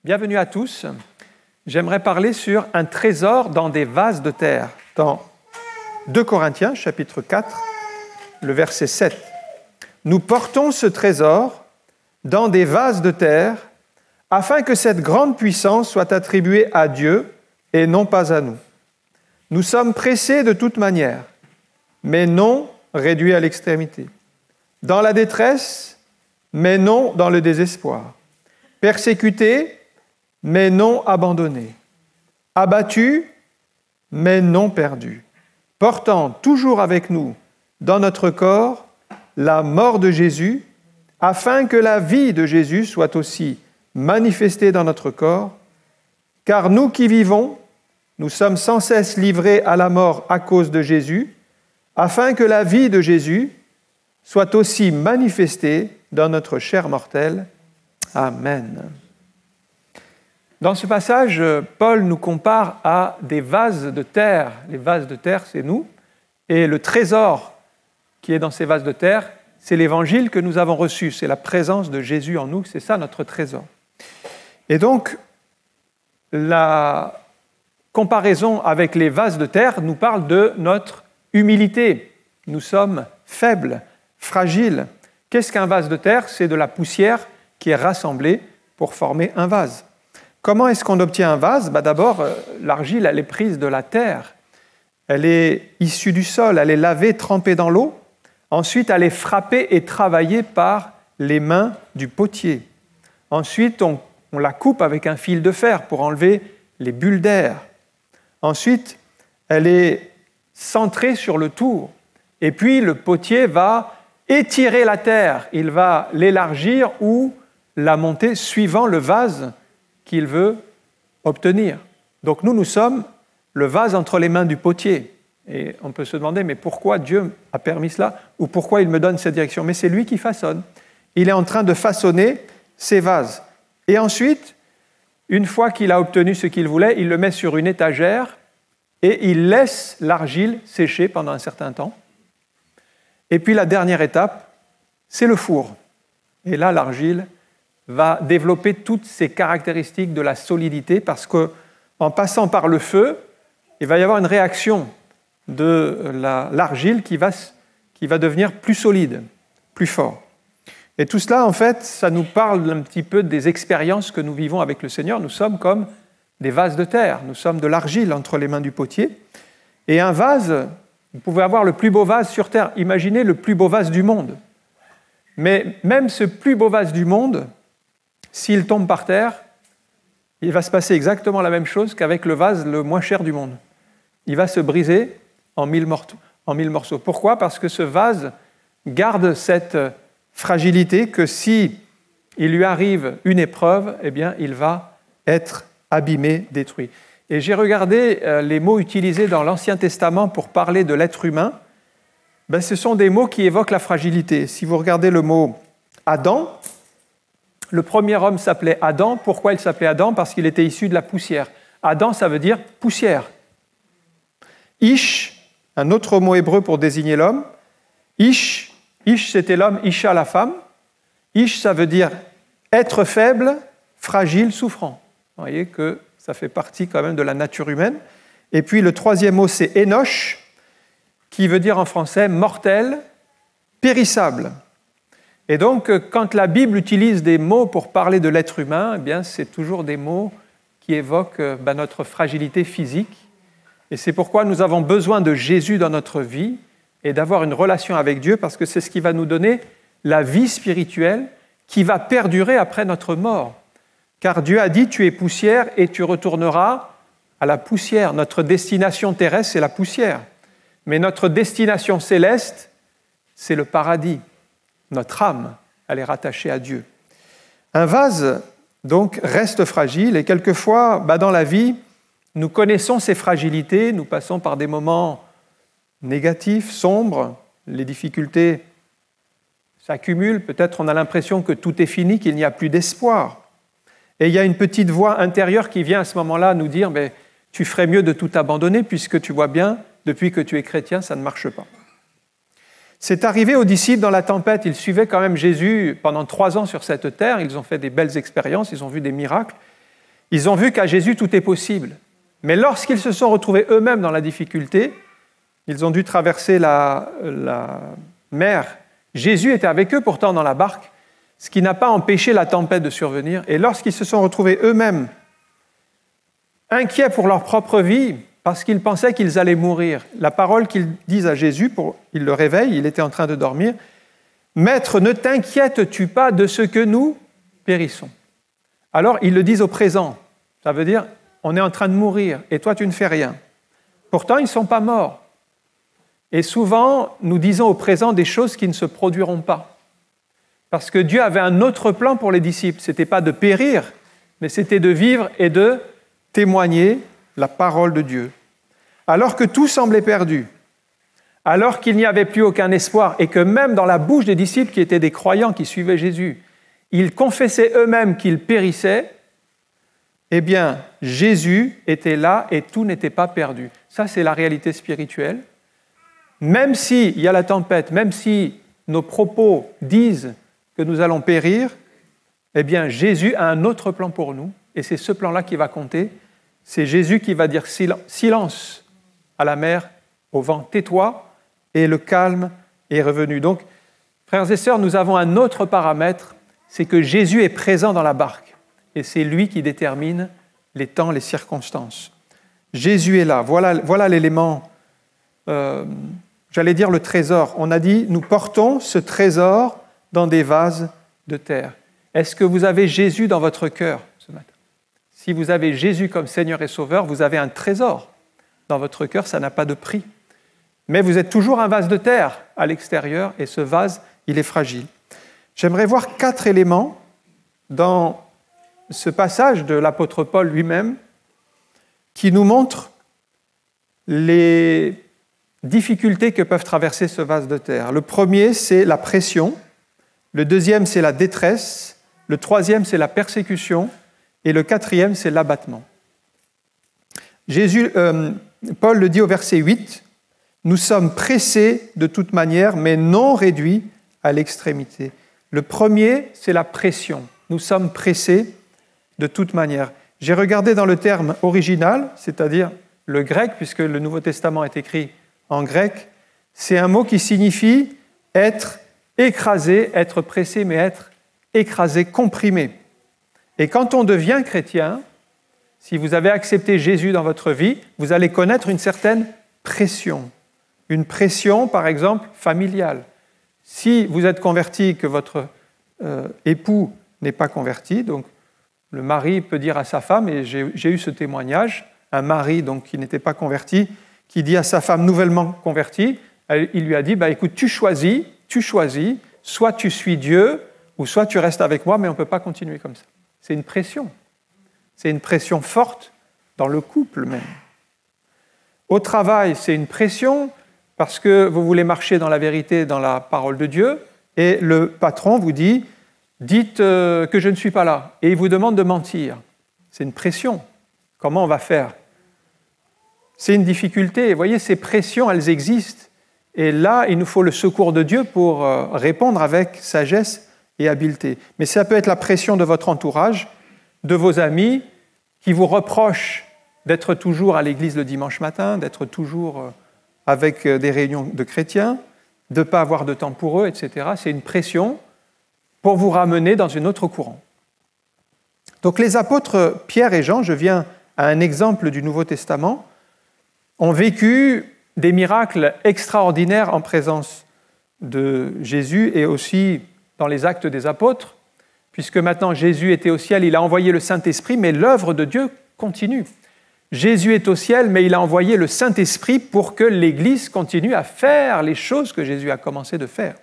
Bienvenue à tous. J'aimerais parler sur un trésor dans des vases de terre. Dans 2 Corinthiens, chapitre 4, le verset 7. Nous portons ce trésor dans des vases de terre afin que cette grande puissance soit attribuée à Dieu et non pas à nous. Nous sommes pressés de toute manière, mais non réduits à l'extrémité. Dans la détresse, mais non dans le désespoir. Persécutés, mais non abandonnés. Abattus, mais non perdus. Portant toujours avec nous dans notre corps la mort de Jésus, afin que la vie de Jésus soit aussi manifestée dans notre corps, car nous qui vivons, nous sommes sans cesse livrés à la mort à cause de Jésus, afin que la vie de Jésus soit aussi manifestée dans notre chair mortelle. Amen. Dans ce passage, Paul nous compare à des vases de terre. Les vases de terre, c'est nous. Et le trésor qui est dans ces vases de terre, c'est l'évangile que nous avons reçu. C'est la présence de Jésus en nous. C'est ça notre trésor. Et donc, la comparaison avec les vases de terre nous parle de notre humilité. Nous sommes faibles, fragiles. Qu'est-ce qu'un vase de terre ? C'est de la poussière qui est rassemblée pour former un vase. Comment est-ce qu'on obtient un vase ? D'abord, l'argile, elle est prise de la terre. Elle est issue du sol, elle est lavée, trempée dans l'eau. Ensuite, elle est frappée et travaillée par les mains du potier. Ensuite, on la coupe avec un fil de fer pour enlever les bulles d'air. Ensuite, elle est centrée sur le tour. Et puis, le potier va étirer la terre. Il va l'élargir ou la monter suivant le vase qu'il veut obtenir. Donc nous sommes le vase entre les mains du potier. Et on peut se demander, mais pourquoi Dieu a permis cela ? Ou pourquoi il me donne cette direction ? Mais c'est lui qui façonne. Il est en train de façonner ces vases. Et ensuite, une fois qu'il a obtenu ce qu'il voulait, il le met sur une étagère et il laisse l'argile sécher pendant un certain temps. Et puis la dernière étape, c'est le four. Et là, l'argile va développer toutes ces caractéristiques de la solidité parce qu'en passant par le feu, il va y avoir une réaction de l'argile qui va devenir plus solide, plus fort. Et tout cela, en fait, ça nous parle un petit peu des expériences que nous vivons avec le Seigneur. Nous sommes comme des vases de terre, nous sommes de l'argile entre les mains du potier. Et un vase, vous pouvez avoir le plus beau vase sur terre. Imaginez le plus beau vase du monde. Mais même ce plus beau vase du monde, s'il tombe par terre, il va se passer exactement la même chose qu'avec le vase le moins cher du monde. Il va se briser en 1000 morceaux. Pourquoi ? Parce que ce vase garde cette fragilité que si il lui arrive une épreuve, eh bien, il va être abîmé, détruit. Et j'ai regardé les mots utilisés dans l'Ancien Testament pour parler de l'être humain. Ce sont des mots qui évoquent la fragilité. Si vous regardez le mot Adam, le premier homme s'appelait Adam. Pourquoi il s'appelait Adam ? Parce qu'il était issu de la poussière. Adam, ça veut dire poussière. Ish, un autre mot hébreu pour désigner l'homme. Ish, c'était l'homme, Isha, la femme. Ish, ça veut dire être faible, fragile, souffrant. Vous voyez que ça fait partie quand même de la nature humaine. Et puis le troisième mot, c'est Enoch, qui veut dire en français mortel, périssable. Et donc, quand la Bible utilise des mots pour parler de l'être humain, eh bien, c'est toujours des mots qui évoquent notre fragilité physique. Et c'est pourquoi nous avons besoin de Jésus dans notre vie et d'avoir une relation avec Dieu, parce que c'est ce qui va nous donner la vie spirituelle qui va perdurer après notre mort. Car Dieu a dit, tu es poussière et tu retourneras à la poussière. Notre destination terrestre, c'est la poussière. Mais notre destination céleste, c'est le paradis. Notre âme, elle est rattachée à Dieu. Un vase, donc, reste fragile et quelquefois, dans la vie, nous connaissons ces fragilités, nous passons par des moments négatifs, sombres, les difficultés s'accumulent, peut-être on a l'impression que tout est fini, qu'il n'y a plus d'espoir. Et il y a une petite voix intérieure qui vient à ce moment-là nous dire « tu ferais mieux de tout abandonner puisque tu vois bien, depuis que tu es chrétien, ça ne marche pas ». C'est arrivé aux disciples dans la tempête. Ils suivaient quand même Jésus pendant 3 ans sur cette terre. Ils ont fait des belles expériences, ils ont vu des miracles. Ils ont vu qu'à Jésus, tout est possible. Mais lorsqu'ils se sont retrouvés eux-mêmes dans la difficulté, ils ont dû traverser la mer. Jésus était avec eux pourtant dans la barque, ce qui n'a pas empêché la tempête de survenir. Et lorsqu'ils se sont retrouvés eux-mêmes inquiets pour leur propre vie, parce qu'ils pensaient qu'ils allaient mourir, la parole qu'ils disent à Jésus, ils le réveillent, il était en train de dormir, « Maître, ne t'inquiètes-tu pas de ce que nous périssons ?» Alors, ils le disent au présent. Ça veut dire, on est en train de mourir et toi, tu ne fais rien. Pourtant, ils ne sont pas morts. Et souvent, nous disons au présent des choses qui ne se produiront pas. Parce que Dieu avait un autre plan pour les disciples. Ce n'était pas de périr, mais c'était de vivre et de témoigner la parole de Dieu. Alors que tout semblait perdu, alors qu'il n'y avait plus aucun espoir et que même dans la bouche des disciples qui étaient des croyants qui suivaient Jésus, ils confessaient eux-mêmes qu'ils périssaient, eh bien, Jésus était là et tout n'était pas perdu. Ça, c'est la réalité spirituelle. Même s'il y a la tempête, même si nos propos disent que nous allons périr, eh bien, Jésus a un autre plan pour nous et c'est ce plan-là qui va compter. C'est Jésus qui va dire silence à la mer, au vent, tais-toi, et le calme est revenu. Donc, frères et sœurs, nous avons un autre paramètre, c'est que Jésus est présent dans la barque. Et c'est lui qui détermine les temps, les circonstances. Jésus est là. Voilà l'élément, j'allais dire le trésor. On a dit, nous portons ce trésor dans des vases de terre. Est-ce que vous avez Jésus dans votre cœur ce matin? Si vous avez Jésus comme Seigneur et Sauveur, vous avez un trésor dans votre cœur, ça n'a pas de prix. Mais vous êtes toujours un vase de terre à l'extérieur, et ce vase, il est fragile. J'aimerais voir 4 éléments dans ce passage de l'apôtre Paul lui-même qui nous montrent les difficultés que peuvent traverser ce vase de terre. Le premier, c'est la pression. Le deuxième, c'est la détresse. Le troisième, c'est la persécution. Et le quatrième, c'est l'abattement. Paul le dit au verset 8, « Nous sommes pressés de toute manière, mais non réduits à l'extrémité. » Le premier, c'est la pression. Nous sommes pressés de toute manière. J'ai regardé dans le terme original, c'est-à-dire le grec, puisque le Nouveau Testament est écrit en grec, c'est un mot qui signifie être écrasé, être pressé, mais être écrasé, comprimé. Et quand on devient chrétien, si vous avez accepté Jésus dans votre vie, vous allez connaître une certaine pression. Une pression, par exemple, familiale. Si vous êtes converti, que votre époux n'est pas converti, donc le mari peut dire à sa femme, et j'ai eu ce témoignage, un mari donc, qui n'était pas converti, qui dit à sa femme nouvellement convertie, il lui a dit, écoute, tu choisis, soit tu suis Dieu, ou soit tu restes avec moi, mais on ne peut pas continuer comme ça. C'est une pression. C'est une pression forte dans le couple même. Au travail, c'est une pression parce que vous voulez marcher dans la vérité, dans la parole de Dieu, et le patron vous dit « dites que je ne suis pas là », et il vous demande de mentir. C'est une pression. Comment on va faire? C'est une difficulté. Vous voyez, ces pressions, elles existent. Et là, il nous faut le secours de Dieu pour répondre avec sagesse et habileté. Mais ça peut être la pression de votre entourage, de vos amis, qui vous reprochent d'être toujours à l'église le dimanche matin, d'être toujours avec des réunions de chrétiens, de ne pas avoir de temps pour eux, etc. C'est une pression pour vous ramener dans une autre courant. Donc les apôtres Pierre et Jean, je viens à un exemple du Nouveau Testament, ont vécu des miracles extraordinaires en présence de Jésus et aussi dans les actes des apôtres, puisque maintenant Jésus était au ciel, il a envoyé le Saint-Esprit, mais l'œuvre de Dieu continue. Jésus est au ciel, mais il a envoyé le Saint-Esprit pour que l'Église continue à faire les choses que Jésus a commencé de faire.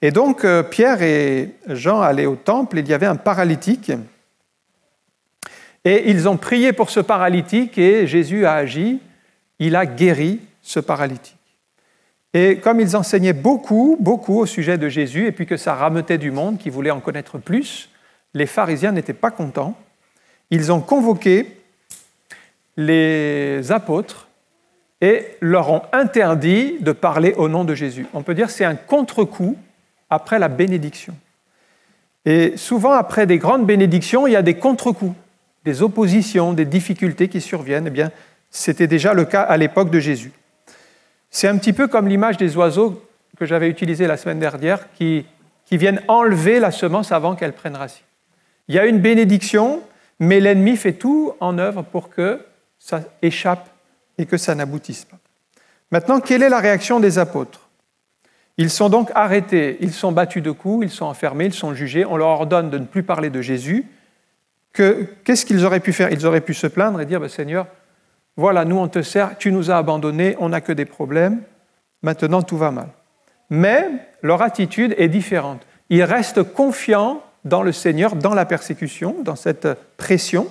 Et donc, Pierre et Jean allaient au temple, il y avait un paralytique, et ils ont prié pour ce paralytique, et Jésus a agi, il a guéri ce paralytique. Et comme ils enseignaient beaucoup au sujet de Jésus, et puis que ça rameutait du monde qui voulait en connaître plus, les pharisiens n'étaient pas contents. Ils ont convoqué les apôtres et leur ont interdit de parler au nom de Jésus. On peut dire que c'est un contre-coup après la bénédiction. Et souvent, après des grandes bénédictions, il y a des contre-coups. des oppositions, des difficultés qui surviennent. Eh bien, c'était déjà le cas à l'époque de Jésus. C'est un petit peu comme l'image des oiseaux que j'avais utilisée la semaine dernière qui viennent enlever la semence avant qu'elle prenne racine. Il y a une bénédiction, mais l'ennemi fait tout en œuvre pour que ça échappe et que ça n'aboutisse pas. Maintenant, quelle est la réaction des apôtres? Ils sont donc arrêtés, ils sont battus de coups, ils sont enfermés, ils sont jugés, on leur ordonne de ne plus parler de Jésus. Qu'est-ce qu'ils auraient pu faire? Ils auraient pu se plaindre et dire, Seigneur, voilà, nous on te sert, tu nous as abandonnés, on n'a que des problèmes, maintenant tout va mal. Mais leur attitude est différente. Ils restent confiants dans le Seigneur, dans la persécution, dans cette pression,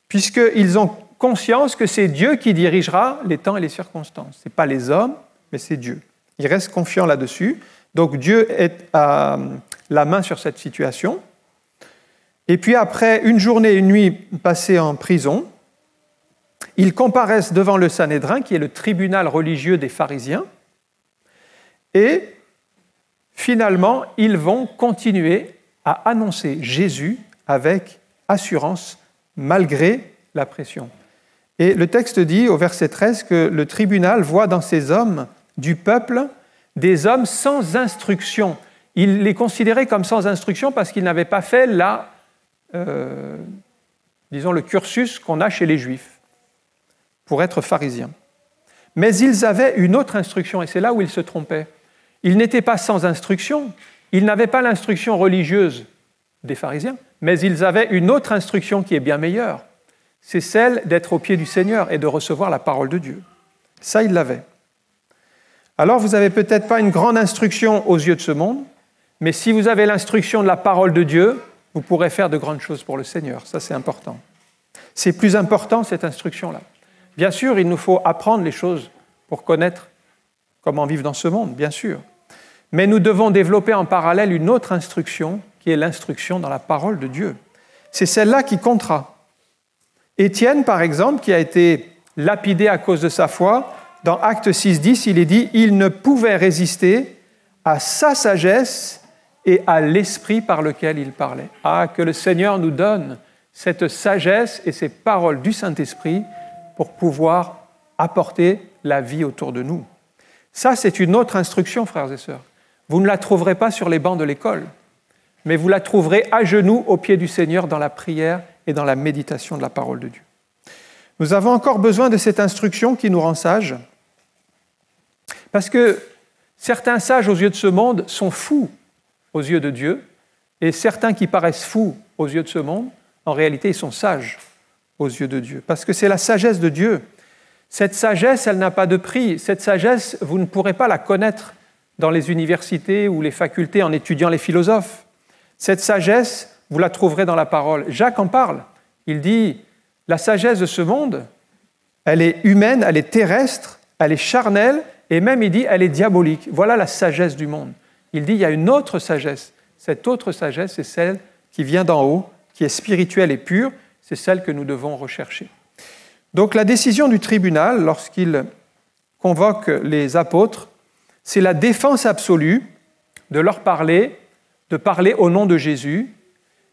puisqu'ils ont conscience que c'est Dieu qui dirigera les temps et les circonstances. Ce n'est pas les hommes, mais c'est Dieu. Ils restent confiants là-dessus. Donc Dieu a la main sur cette situation. Et puis après une journée et une nuit passées en prison, ils comparaissent devant le Sanhédrin, qui est le tribunal religieux des pharisiens, et finalement, ils vont continuer à annoncer Jésus avec assurance, malgré la pression. Et le texte dit, au verset 13, que le tribunal voit dans ces hommes du peuple des hommes sans instruction. Il les considérait comme sans instruction parce qu'ils n'avaient pas fait le cursus qu'on a chez les Juifs pour être pharisiens. Mais ils avaient une autre instruction, et c'est là où ils se trompaient. Ils n'étaient pas sans instruction, ils n'avaient pas l'instruction religieuse des pharisiens, mais ils avaient une autre instruction qui est bien meilleure. C'est celle d'être au pied du Seigneur et de recevoir la parole de Dieu. Ça, ils l'avaient. Alors, vous n'avez peut-être pas une grande instruction aux yeux de ce monde, mais si vous avez l'instruction de la parole de Dieu, vous pourrez faire de grandes choses pour le Seigneur. Ça, c'est important. C'est plus important, cette instruction-là. Bien sûr, il nous faut apprendre les choses pour connaître comment vivre dans ce monde, bien sûr. Mais nous devons développer en parallèle une autre instruction, qui est l'instruction dans la parole de Dieu. C'est celle-là qui comptera. Étienne, par exemple, qui a été lapidé à cause de sa foi, dans Actes 6:10, il est dit « Il ne pouvait résister à sa sagesse et à l'esprit par lequel il parlait. » Ah, que le Seigneur nous donne cette sagesse et ces paroles du Saint-Esprit pour pouvoir apporter la vie autour de nous. Ça, c'est une autre instruction, frères et sœurs. Vous ne la trouverez pas sur les bancs de l'école, mais vous la trouverez à genoux au pied du Seigneur dans la prière et dans la méditation de la parole de Dieu. Nous avons encore besoin de cette instruction qui nous rend sages, parce que certains sages aux yeux de ce monde sont fous aux yeux de Dieu, et certains qui paraissent fous aux yeux de ce monde, en réalité, ils sont sages aux yeux de Dieu, parce que c'est la sagesse de Dieu. Cette sagesse, elle n'a pas de prix. Cette sagesse, vous ne pourrez pas la connaître dans les universités ou les facultés en étudiant les philosophes. Cette sagesse, vous la trouverez dans la parole. Jacques en parle. Il dit, la sagesse de ce monde, elle est humaine, elle est terrestre, elle est charnelle, et même il dit, elle est diabolique. Voilà la sagesse du monde. Il dit, il y a une autre sagesse. Cette autre sagesse, c'est celle qui vient d'en haut, qui est spirituelle et pure, c'est celle que nous devons rechercher. Donc la décision du tribunal, lorsqu'il convoque les apôtres, c'est la défense absolue de leur parler, de parler au nom de Jésus.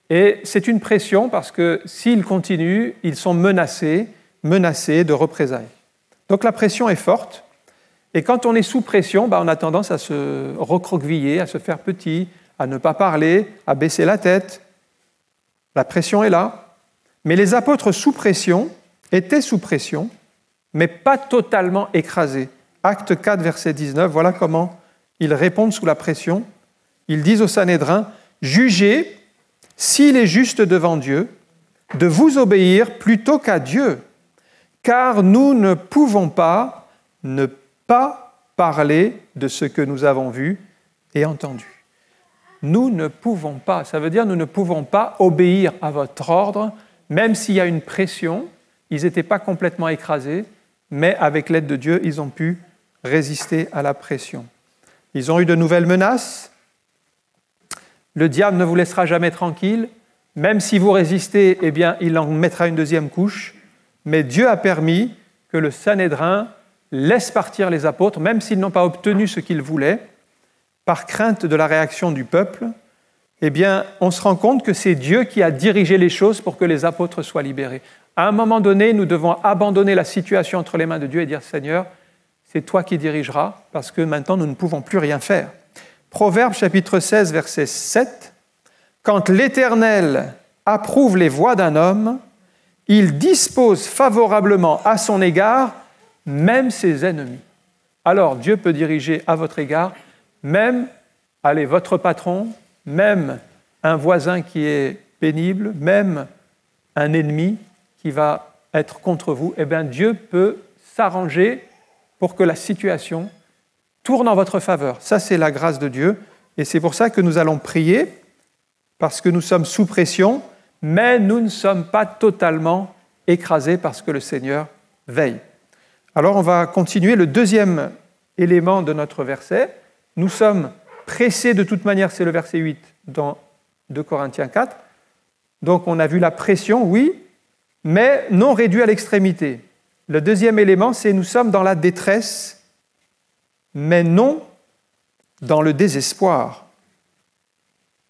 Et c'est une pression parce que s'ils continuent, ils sont menacés de représailles. Donc la pression est forte. Et quand on est sous pression, on a tendance à se recroqueviller, à se faire petit, à ne pas parler, à baisser la tête. La pression est là. Mais les apôtres sous pression étaient sous pression, mais pas totalement écrasés. Acte 4, verset 19, voilà comment ils répondent sous la pression. Ils disent au Sanhédrin, « Jugez, s'il est juste devant Dieu, de vous obéir plutôt qu'à Dieu, car nous ne pouvons pas ne pas parler de ce que nous avons vu et entendu. » Nous ne pouvons pas, ça veut dire nous ne pouvons pas obéir à votre ordre, même s'il y a une pression. Ils n'étaient pas complètement écrasés, mais avec l'aide de Dieu, ils ont pu résister à la pression. Ils ont eu de nouvelles menaces. Le diable ne vous laissera jamais tranquille. Même si vous résistez, eh bien, il en mettra une deuxième couche. Mais Dieu a permis que le Sanhédrin laisse partir les apôtres, même s'ils n'ont pas obtenu ce qu'ils voulaient, par crainte de la réaction du peuple, eh bien, on se rend compte que c'est Dieu qui a dirigé les choses pour que les apôtres soient libérés. À un moment donné, nous devons abandonner la situation entre les mains de Dieu et dire « Seigneur, c'est toi qui dirigeras, parce que maintenant, nous ne pouvons plus rien faire. » Proverbe chapitre 16, verset 7. « Quand l'Éternel approuve les voies d'un homme, il dispose favorablement à son égard même ses ennemis. » Alors, Dieu peut diriger à votre égard même, allez, votre patron, même un voisin qui est pénible, même un ennemi qui va être contre vous. Eh bien, Dieu peut s'arranger pour que la situation tourne en votre faveur. Ça, c'est la grâce de Dieu. Et c'est pour ça que nous allons prier, parce que nous sommes sous pression, mais nous ne sommes pas totalement écrasés parce que le Seigneur veille. Alors, on va continuer le deuxième élément de notre verset. Nous sommes pressés de toute manière, c'est le verset 8 dans 2 Corinthiens 4. Donc, on a vu la pression, oui, mais non réduit à l'extrémité. Le deuxième élément, c'est nous sommes dans la détresse, mais non dans le désespoir.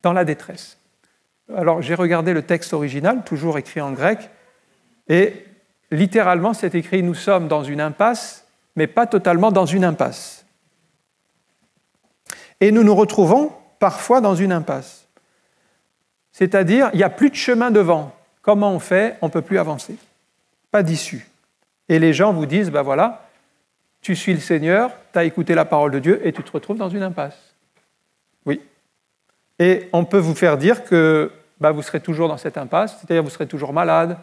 Dans la détresse. Alors, j'ai regardé le texte original, toujours écrit en grec, et littéralement, c'est écrit « Nous sommes dans une impasse, mais pas totalement dans une impasse. » Et nous nous retrouvons parfois dans une impasse. C'est-à-dire, il n'y a plus de chemin devant. Comment on fait? On ne peut plus avancer. Pas d'issue. Et les gens vous disent, ben voilà, tu suis le Seigneur, tu as écouté la parole de Dieu et tu te retrouves dans une impasse. Oui. Et on peut vous faire dire que vous serez toujours dans cette impasse, c'est-à-dire vous serez toujours malade,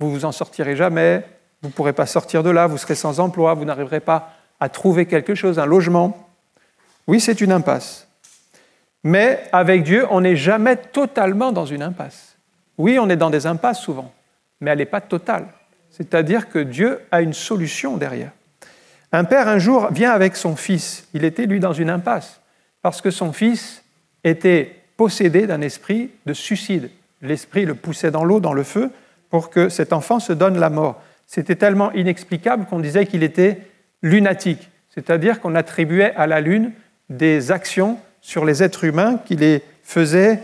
vous vous en sortirez jamais, vous ne pourrez pas sortir de là, vous serez sans emploi, vous n'arriverez pas à trouver quelque chose, un logement. Oui, c'est une impasse. Mais avec Dieu, on n'est jamais totalement dans une impasse. Oui, on est dans des impasses souvent, mais elle n'est pas totale. C'est-à-dire que Dieu a une solution derrière. Un père, un jour, vient avec son fils. Il était, lui, dans une impasse, parce que son fils était possédé d'un esprit de suicide. L'esprit le poussait dans l'eau, dans le feu, pour que cet enfant se donne la mort. C'était tellement inexplicable qu'on disait qu'il était lunatique, c'est-à-dire qu'on attribuait à la lune des actions sur les êtres humains qui les faisaient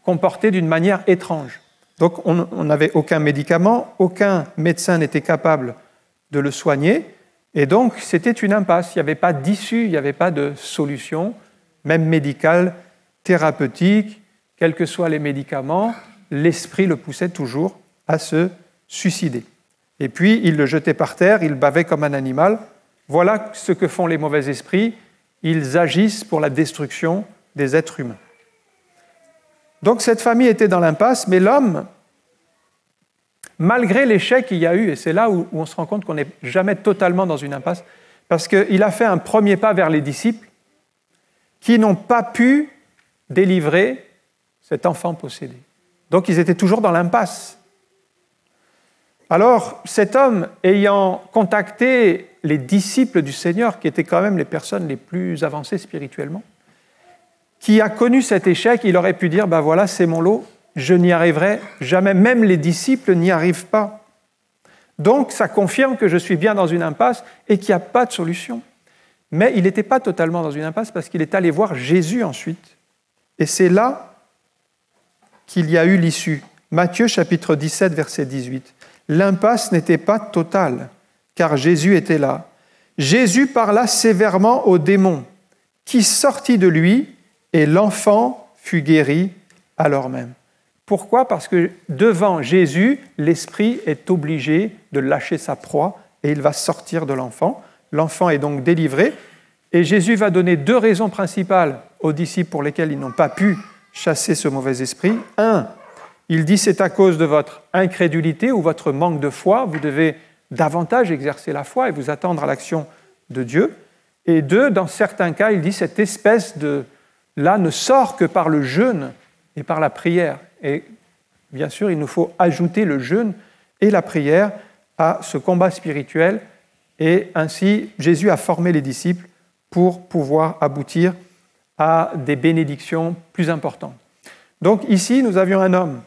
comporter d'une manière étrange. Donc on n'avait aucun médicament, aucun médecin n'était capable de le soigner, et donc c'était une impasse, il n'y avait pas d'issue, il n'y avait pas de solution, même médicale, thérapeutique, quels que soient les médicaments, l'esprit le poussait toujours à se suicider. Et puis il le jetait par terre, il bavait comme un animal. Voilà ce que font les mauvais esprits, ils agissent pour la destruction des êtres humains. Donc cette famille était dans l'impasse, mais l'homme, malgré l'échec qu'il y a eu, et c'est là où on se rend compte qu'on n'est jamais totalement dans une impasse, parce qu'il a fait un premier pas vers les disciples qui n'ont pas pu délivrer cet enfant possédé. Donc ils étaient toujours dans l'impasse. Alors cet homme, ayant contacté les disciples du Seigneur, qui étaient quand même les personnes les plus avancées spirituellement, qui a connu cet échec, il aurait pu dire, voilà, c'est mon lot, je n'y arriverai jamais, même les disciples n'y arrivent pas. Donc ça confirme que je suis bien dans une impasse et qu'il n'y a pas de solution. Mais il n'était pas totalement dans une impasse parce qu'il est allé voir Jésus ensuite. Et c'est là qu'il y a eu l'issue. Matthieu chapitre 17, verset 18. L'impasse n'était pas totale, car Jésus était là. Jésus parla sévèrement au démon, qui sortit de lui, et l'enfant fut guéri alors même. Pourquoi? Parce que devant Jésus, l'esprit est obligé de lâcher sa proie et il va sortir de l'enfant. L'enfant est donc délivré et Jésus va donner deux raisons principales aux disciples pour lesquelles ils n'ont pas pu chasser ce mauvais esprit. Un, il dit c'est à cause de votre incrédulité ou votre manque de foi, vous devez davantage exercer la foi et vous attendre à l'action de Dieu. Et deux, dans certains cas, il dit cette espèce de là ne sort que par le jeûne et par la prière. Et bien sûr, il nous faut ajouter le jeûne et la prière à ce combat spirituel. Et ainsi, Jésus a formé les disciples pour pouvoir aboutir à des bénédictions plus importantes. Donc ici, nous avions un homme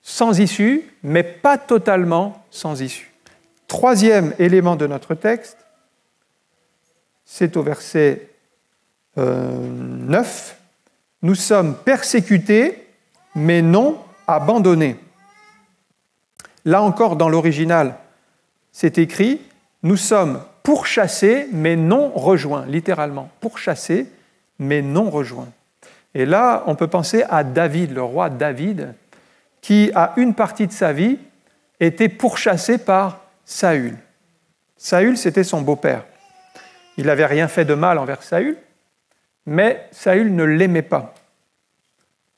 sans issue, mais pas totalement sans issue. Troisième élément de notre texte, c'est au verset 9. nous sommes persécutés, mais non abandonnés. Là encore, dans l'original, c'est écrit « Nous sommes pourchassés, mais non rejoints », littéralement. Pourchassés, mais non rejoints. Et là, on peut penser à David, le roi David, qui, à une partie de sa vie, était pourchassé par Saül. Saül, c'était son beau-père. Il n'avait rien fait de mal envers Saül, mais Saül ne l'aimait pas.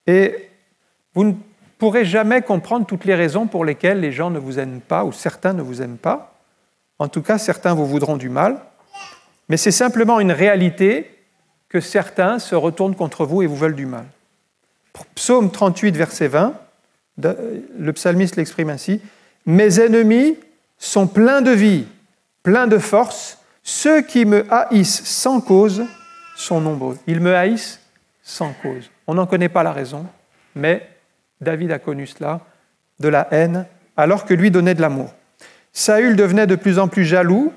Et vous ne pourrez jamais comprendre toutes les raisons pour lesquelles les gens ne vous aiment pas, ou certains ne vous aiment pas. En tout cas, certains vous voudront du mal. Mais c'est simplement une réalité que certains se retournent contre vous et vous veulent du mal. Psaume 38, verset 20, le psalmiste l'exprime ainsi. « Mes ennemis sont pleins de vie, pleins de force. Ceux qui me haïssent sans cause sont nombreux. » Ils me haïssent sans cause. On n'en connaît pas la raison, mais David a connu cela, de la haine, alors que lui donnait de l'amour. Saül devenait de plus en plus jaloux.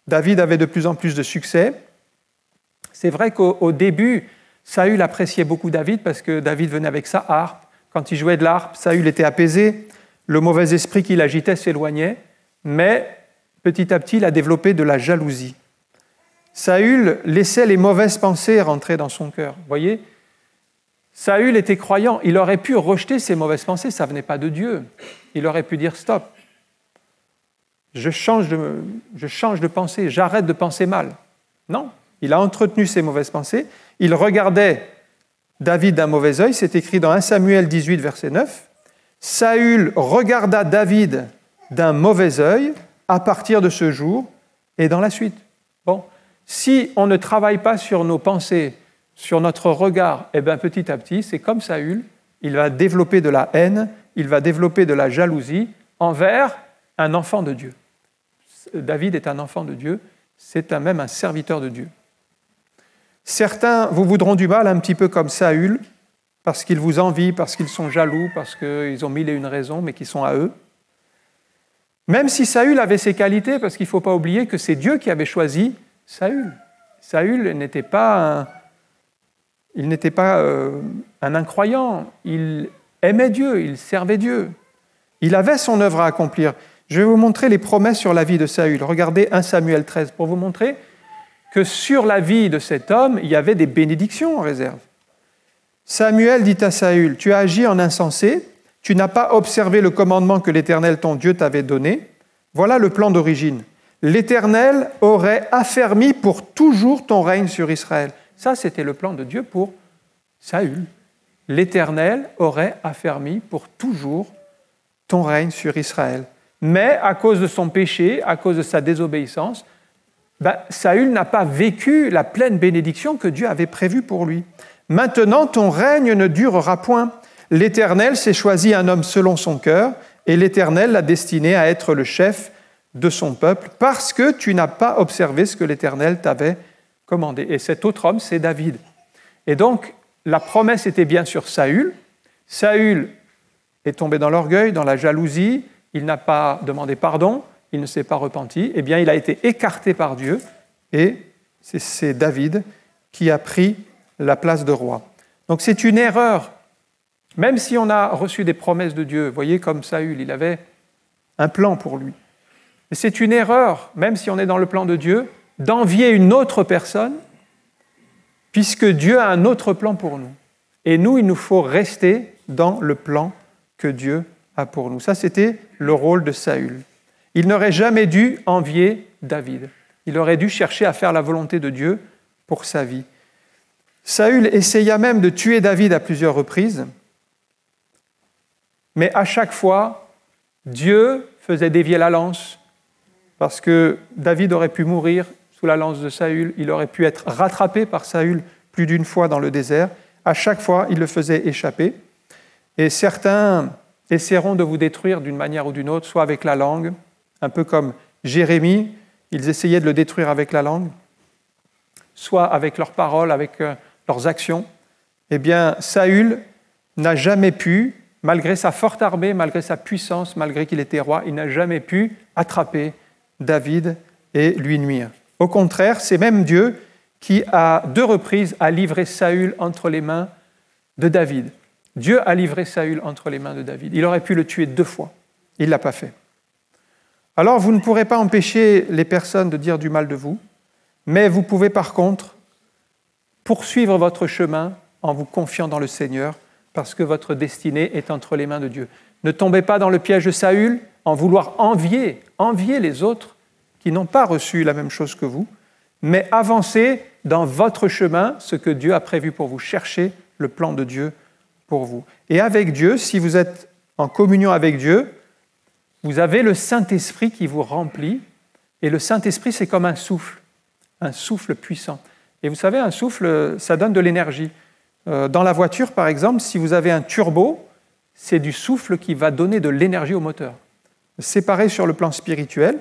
David avait de plus en plus de succès. C'est vrai qu'au début, Saül appréciait beaucoup David parce que David venait avec sa harpe. Quand il jouait de l'harpe, Saül était apaisé. Le mauvais esprit qui l'agitait s'éloignait. Mais petit à petit, il a développé de la jalousie. Saül laissait les mauvaises pensées rentrer dans son cœur. Vous voyez, Saül était croyant. Il aurait pu rejeter ces mauvaises pensées. Ça ne venait pas de Dieu. Il aurait pu dire « Stop, je change de pensée, j'arrête de penser mal. » Non. Il a entretenu ses mauvaises pensées. Il regardait David d'un mauvais œil. C'est écrit dans 1 Samuel 18, verset 9. Saül regarda David d'un mauvais œil à partir de ce jour et dans la suite. Bon, si on ne travaille pas sur nos pensées, sur notre regard, eh bien petit à petit, c'est comme Saül, il va développer de la haine, il va développer de la jalousie envers un enfant de Dieu. David est un enfant de Dieu, c'est même un serviteur de Dieu. Certains vous voudront du mal un petit peu comme Saül, parce qu'ils vous envient, parce qu'ils sont jaloux, parce qu'ils ont mille et une raisons, mais qui sont à eux. Même si Saül avait ses qualités, parce qu'il ne faut pas oublier que c'est Dieu qui avait choisi Saül. Saül n'était pas un incroyant, il aimait Dieu, il servait Dieu. Il avait son œuvre à accomplir. Je vais vous montrer les promesses sur la vie de Saül. Regardez 1 Samuel 13 pour vous montrer que sur la vie de cet homme, il y avait des bénédictions en réserve. Samuel dit à Saül, « Tu as agi en insensé, tu n'as pas observé le commandement que l'Éternel ton Dieu t'avait donné. Voilà le plan d'origine. L'Éternel aurait affermi pour toujours ton règne sur Israël. » Ça, c'était le plan de Dieu pour Saül. L'Éternel aurait affermi pour toujours ton règne sur Israël. Mais à cause de son péché, à cause de sa désobéissance, Saül n'a pas vécu la pleine bénédiction que Dieu avait prévue pour lui. Maintenant, ton règne ne durera point. L'Éternel s'est choisi un homme selon son cœur, et l'Éternel l'a destiné à être le chef de son peuple, parce que tu n'as pas observé ce que l'Éternel t'avait commandé. Et cet autre homme, c'est David. Et donc, la promesse était bien sur Saül. Saül est tombé dans l'orgueil, dans la jalousie, il n'a pas demandé pardon, il ne s'est pas repenti, eh bien, il a été écarté par Dieu, et c'est David qui a pris la place de roi. Donc c'est une erreur, même si on a reçu des promesses de Dieu, voyez comme Saül, il avait un plan pour lui. Mais c'est une erreur, même si on est dans le plan de Dieu, d'envier une autre personne, puisque Dieu a un autre plan pour nous. Et nous, il nous faut rester dans le plan que Dieu a pour nous. Ça, c'était le rôle de Saül. Il n'aurait jamais dû envier David. Il aurait dû chercher à faire la volonté de Dieu pour sa vie. Saül essaya même de tuer David à plusieurs reprises, mais à chaque fois, Dieu faisait dévier la lance, parce que David aurait pu mourir sous la lance de Saül, il aurait pu être rattrapé par Saül plus d'une fois dans le désert. À chaque fois, il le faisait échapper. Et certains essaieront de vous détruire d'une manière ou d'une autre, soit avec la langue, un peu comme Jérémie, ils essayaient de le détruire avec la langue, soit avec leurs paroles, avec leurs actions. Eh bien, Saül n'a jamais pu, malgré sa forte armée, malgré sa puissance, malgré qu'il était roi, il n'a jamais pu attraper David et lui nuire. Au contraire, c'est même Dieu qui, à 2 reprises, a livré Saül entre les mains de David. Dieu a livré Saül entre les mains de David. Il aurait pu le tuer 2 fois. Il ne l'a pas fait. Alors, vous ne pourrez pas empêcher les personnes de dire du mal de vous, mais vous pouvez par contre poursuivre votre chemin en vous confiant dans le Seigneur, parce que votre destinée est entre les mains de Dieu. Ne tombez pas dans le piège de Saül en vouloir envier les autres qui n'ont pas reçu la même chose que vous, mais avancez dans votre chemin ce que Dieu a prévu pour vous. Cherchez le plan de Dieu pour vous. Et avec Dieu, si vous êtes en communion avec Dieu, vous avez le Saint-Esprit qui vous remplit, et le Saint-Esprit, c'est comme un souffle puissant. Et vous savez, un souffle, ça donne de l'énergie. Dans la voiture, par exemple, si vous avez un turbo, c'est du souffle qui va donner de l'énergie au moteur. C'est pareil sur le plan spirituel.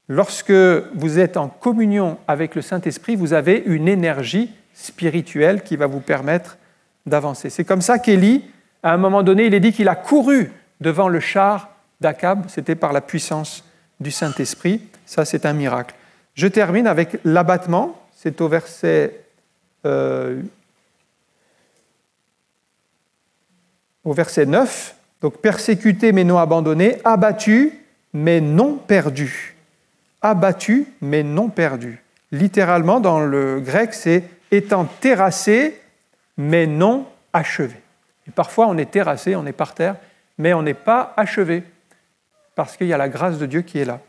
Lorsque vous êtes en communion avec le Saint-Esprit, vous avez une énergie spirituelle qui va vous permettre d'avancer. C'est comme ça qu'Élie, à un moment donné, il est dit qu'il a couru devant le char d'Akab, c'était par la puissance du Saint-Esprit. Ça, c'est un miracle. Je termine avec l'abattement, c'est au verset 9. Donc, persécuté mais non abandonné, abattu mais non perdu. Abattu mais non perdu. Littéralement, dans le grec, c'est étant terrassé mais non achevé. Et parfois, on est terrassé, on est par terre, mais on n'est pas achevé, parce qu'il y a la grâce de Dieu qui est là.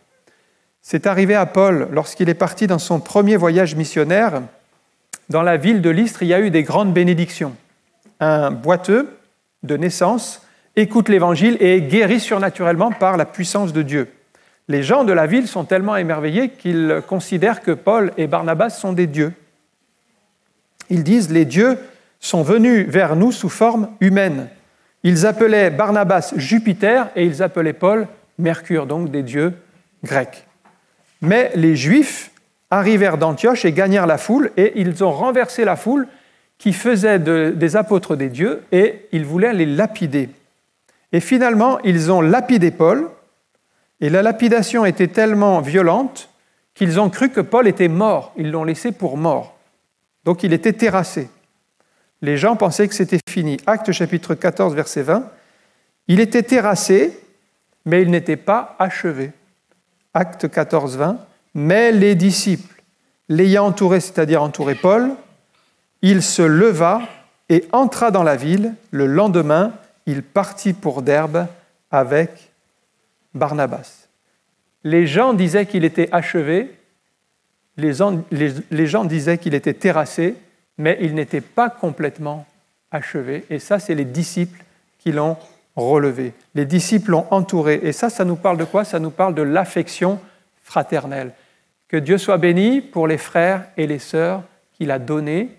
C'est arrivé à Paul lorsqu'il est parti dans son premier voyage missionnaire. Dans la ville de Lystre, il y a eu des grandes bénédictions. Un boiteux de naissance écoute l'Évangile et est guéri surnaturellement par la puissance de Dieu. Les gens de la ville sont tellement émerveillés qu'ils considèrent que Paul et Barnabas sont des dieux. Ils disent « Les dieux sont venus vers nous sous forme humaine ». Ils appelaient Barnabas Jupiter et ils appelaient Paul Mercure, donc des dieux grecs. Mais les Juifs arrivèrent d'Antioche et gagnèrent la foule, et ils ont renversé la foule qui faisait des apôtres des dieux, et ils voulaient les lapider. Et finalement, ils ont lapidé Paul, et la lapidation était tellement violente qu'ils ont cru que Paul était mort. Ils l'ont laissé pour mort. Donc il était terrassé. Les gens pensaient que c'était fini. Actes chapitre 14, verset 20. Il était terrassé, mais il n'était pas achevé. Actes 14, 20. Mais les disciples, l'ayant entouré, c'est-à-dire entouré Paul, il se leva et entra dans la ville. Le lendemain, il partit pour Derbe avec Barnabas. Les gens disaient qu'il était achevé, les gens disaient qu'il était terrassé, mais il n'était pas complètement achevé. Et ça, c'est les disciples qui l'ont relevé. Les disciples l'ont entouré. Et ça nous parle de quoi? Ça nous parle de l'affection fraternelle. Que Dieu soit béni pour les frères et les sœurs qu'il a donnés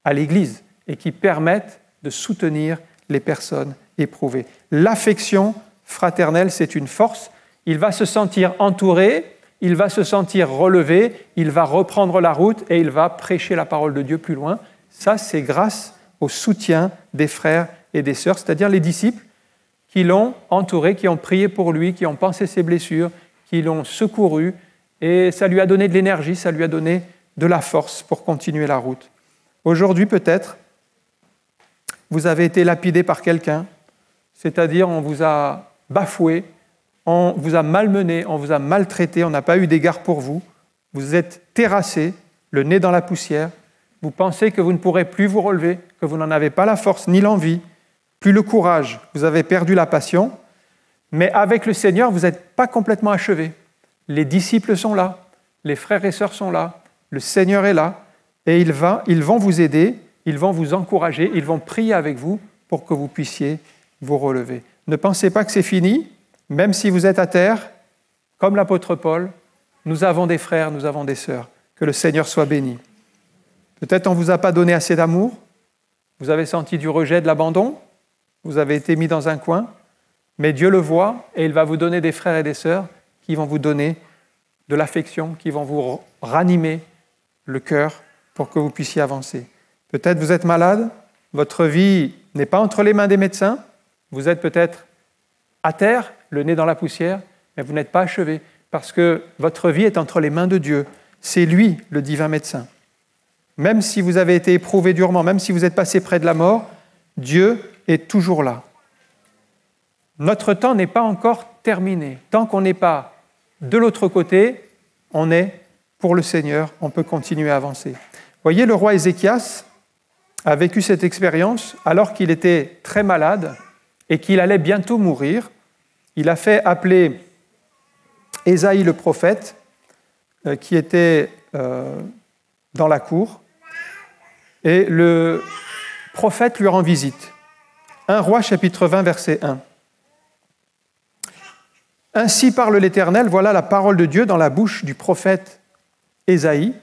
à l'Église et qui permettent de soutenir les personnes éprouvées. L'affection fraternelle, c'est une force. Il va se sentir entouré, il va se sentir relevé, il va reprendre la route et il va prêcher la parole de Dieu plus loin. Ça, c'est grâce au soutien des frères et des sœurs, c'est-à-dire les disciples qui l'ont entouré, qui ont prié pour lui, qui ont pensé ses blessures, qui l'ont secouru, et ça lui a donné de l'énergie, ça lui a donné de la force pour continuer la route. Aujourd'hui, peut-être, vous avez été lapidé par quelqu'un, c'est-à-dire on vous a bafoué, on vous a malmené, on vous a maltraité, on n'a pas eu d'égard pour vous, vous êtes terrassé, le nez dans la poussière, vous pensez que vous ne pourrez plus vous relever, que vous n'en avez pas la force ni l'envie, plus le courage, vous avez perdu la passion, mais avec le Seigneur, vous n'êtes pas complètement achevé. Les disciples sont là, les frères et sœurs sont là, le Seigneur est là, et ils vont vous aider, ils vont vous encourager, ils vont prier avec vous pour que vous puissiez vous relever. Ne pensez pas que c'est fini, même si vous êtes à terre, comme l'apôtre Paul, nous avons des frères, nous avons des sœurs. Que le Seigneur soit béni. Peut-être on ne vous a pas donné assez d'amour, vous avez senti du rejet, de l'abandon, vous avez été mis dans un coin, mais Dieu le voit et il va vous donner des frères et des sœurs qui vont vous donner de l'affection, qui vont vous ranimer le cœur pour que vous puissiez avancer. Peut-être vous êtes malade, votre vie n'est pas entre les mains des médecins, vous êtes peut-être à terre, le nez dans la poussière, mais vous n'êtes pas achevé parce que votre vie est entre les mains de Dieu. C'est lui, le divin médecin. Même si vous avez été éprouvé durement, même si vous êtes passé près de la mort, Dieu est toujours là. Notre temps n'est pas encore terminé. Tant qu'on n'est pas de l'autre côté, on est pour le Seigneur, on peut continuer à avancer. Voyez, le roi Ézéchias a vécu cette expérience alors qu'il était très malade et qu'il allait bientôt mourir. Il a fait appeler Ésaïe le prophète, qui était dans la cour, et le prophète lui rend visite. 1 Roi, chapitre 20, verset 1. « Ainsi parle l'Éternel, voilà la parole de Dieu dans la bouche du prophète Ésaïe.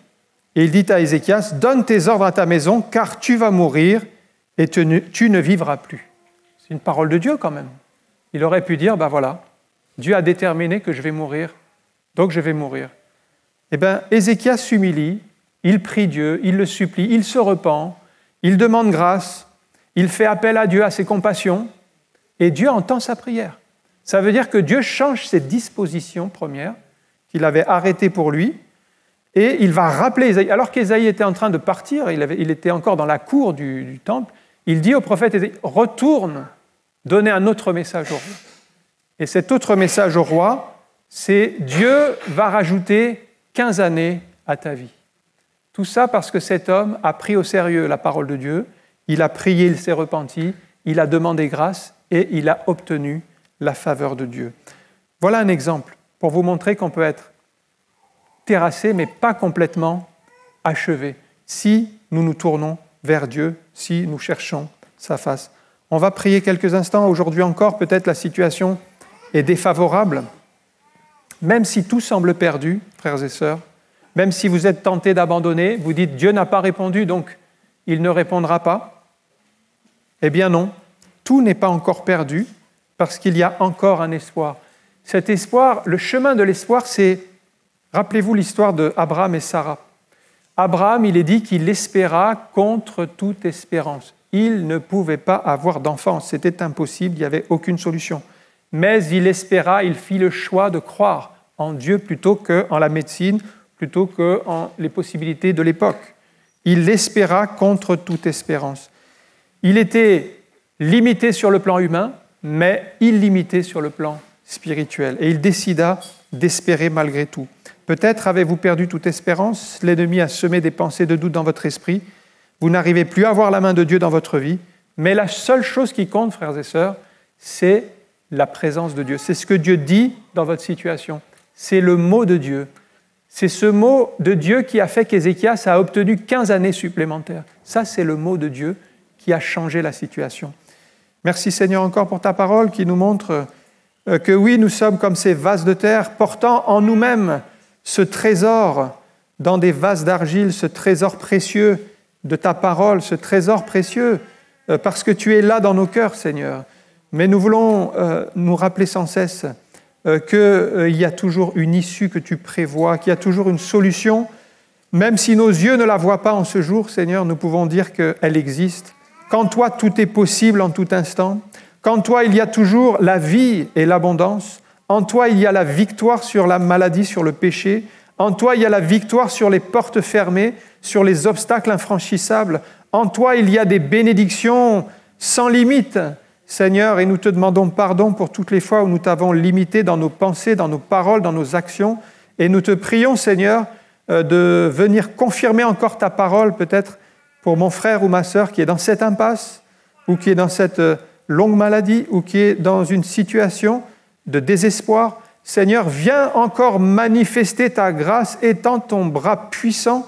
Et il dit à Ézéchias, « Donne tes ordres à ta maison, car tu vas mourir et tu ne vivras plus. » C'est une parole de Dieu quand même. Il aurait pu dire, voilà, Dieu a déterminé que je vais mourir, donc je vais mourir. Eh bien, Ézéchias s'humilie, il prie Dieu, il le supplie, il se repent, il demande grâce, il fait appel à Dieu, à ses compassions, et Dieu entend sa prière. Ça veut dire que Dieu change ses dispositions premières, qu'il avait arrêtées pour lui, et il va rappeler Ésaïe. Alors qu'Ésaïe était en train de partir, il était encore dans la cour du temple, il dit au prophète Ésaïe, « Retourne, donner un autre message au roi. » Et cet autre message au roi, c'est « Dieu va rajouter 15 années à ta vie. » Tout ça parce que cet homme a pris au sérieux la parole de Dieu, il a prié, il s'est repenti, il a demandé grâce et il a obtenu la faveur de Dieu. Voilà un exemple pour vous montrer qu'on peut être terrassé, mais pas complètement achevé, si nous nous tournons vers Dieu, si nous cherchons sa face. On va prier quelques instants. Aujourd'hui encore, peut-être la situation est défavorable. Même si tout semble perdu, frères et sœurs, même si vous êtes tentés d'abandonner, vous dites « Dieu n'a pas répondu, donc il ne répondra pas ». Eh bien non, tout n'est pas encore perdu parce qu'il y a encore un espoir. Cet espoir, le chemin de l'espoir, c'est, rappelez-vous l'histoire d'Abraham et Sarah. Abraham, il est dit qu'il espéra contre toute espérance. Il ne pouvait pas avoir d'enfant, c'était impossible, il n'y avait aucune solution. Mais il espéra, il fit le choix de croire en Dieu plutôt qu'en la médecine, plutôt qu'en les possibilités de l'époque. Il l'espéra contre toute espérance. Il était limité sur le plan humain, mais illimité sur le plan spirituel. Et il décida d'espérer malgré tout. Peut-être avez-vous perdu toute espérance, l'ennemi a semé des pensées de doute dans votre esprit, vous n'arrivez plus à voir la main de Dieu dans votre vie, mais la seule chose qui compte, frères et sœurs, c'est la présence de Dieu. C'est ce que Dieu dit dans votre situation. C'est le mot de Dieu. C'est ce mot de Dieu qui a fait qu'Ézéchias a obtenu 15 années supplémentaires. Ça, c'est le mot de Dieu qui a changé la situation. Merci Seigneur encore pour ta parole qui nous montre que oui, nous sommes comme ces vases de terre portant en nous-mêmes ce trésor dans des vases d'argile, ce trésor précieux de ta parole, ce trésor précieux parce que tu es là dans nos cœurs, Seigneur. Mais nous voulons nous rappeler sans cesse qu'il y a toujours une issue que tu prévois, qu'il y a toujours une solution. Même si nos yeux ne la voient pas en ce jour, Seigneur, nous pouvons dire qu'elle existe. Qu'en toi, tout est possible en tout instant. Qu'en toi, il y a toujours la vie et l'abondance. En toi, il y a la victoire sur la maladie, sur le péché. En toi, il y a la victoire sur les portes fermées, sur les obstacles infranchissables. En toi, il y a des bénédictions sans limite, Seigneur, et nous te demandons pardon pour toutes les fois où nous t'avons limité dans nos pensées, dans nos paroles, dans nos actions. Et nous te prions, Seigneur, de venir confirmer encore ta parole, peut-être pour mon frère ou ma sœur qui est dans cette impasse, ou qui est dans cette longue maladie, ou qui est dans une situation de désespoir. Seigneur, viens encore manifester ta grâce, étends ton bras puissant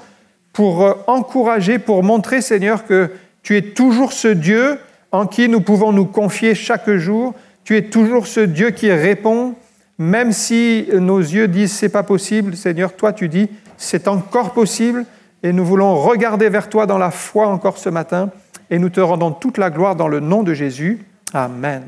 pour encourager, pour montrer, Seigneur, que tu es toujours ce Dieu en qui nous pouvons nous confier chaque jour. Tu es toujours ce Dieu qui répond, même si nos yeux disent « c'est pas possible », Seigneur, toi tu dis « c'est encore possible » et nous voulons regarder vers toi dans la foi encore ce matin et nous te rendons toute la gloire dans le nom de Jésus. Amen.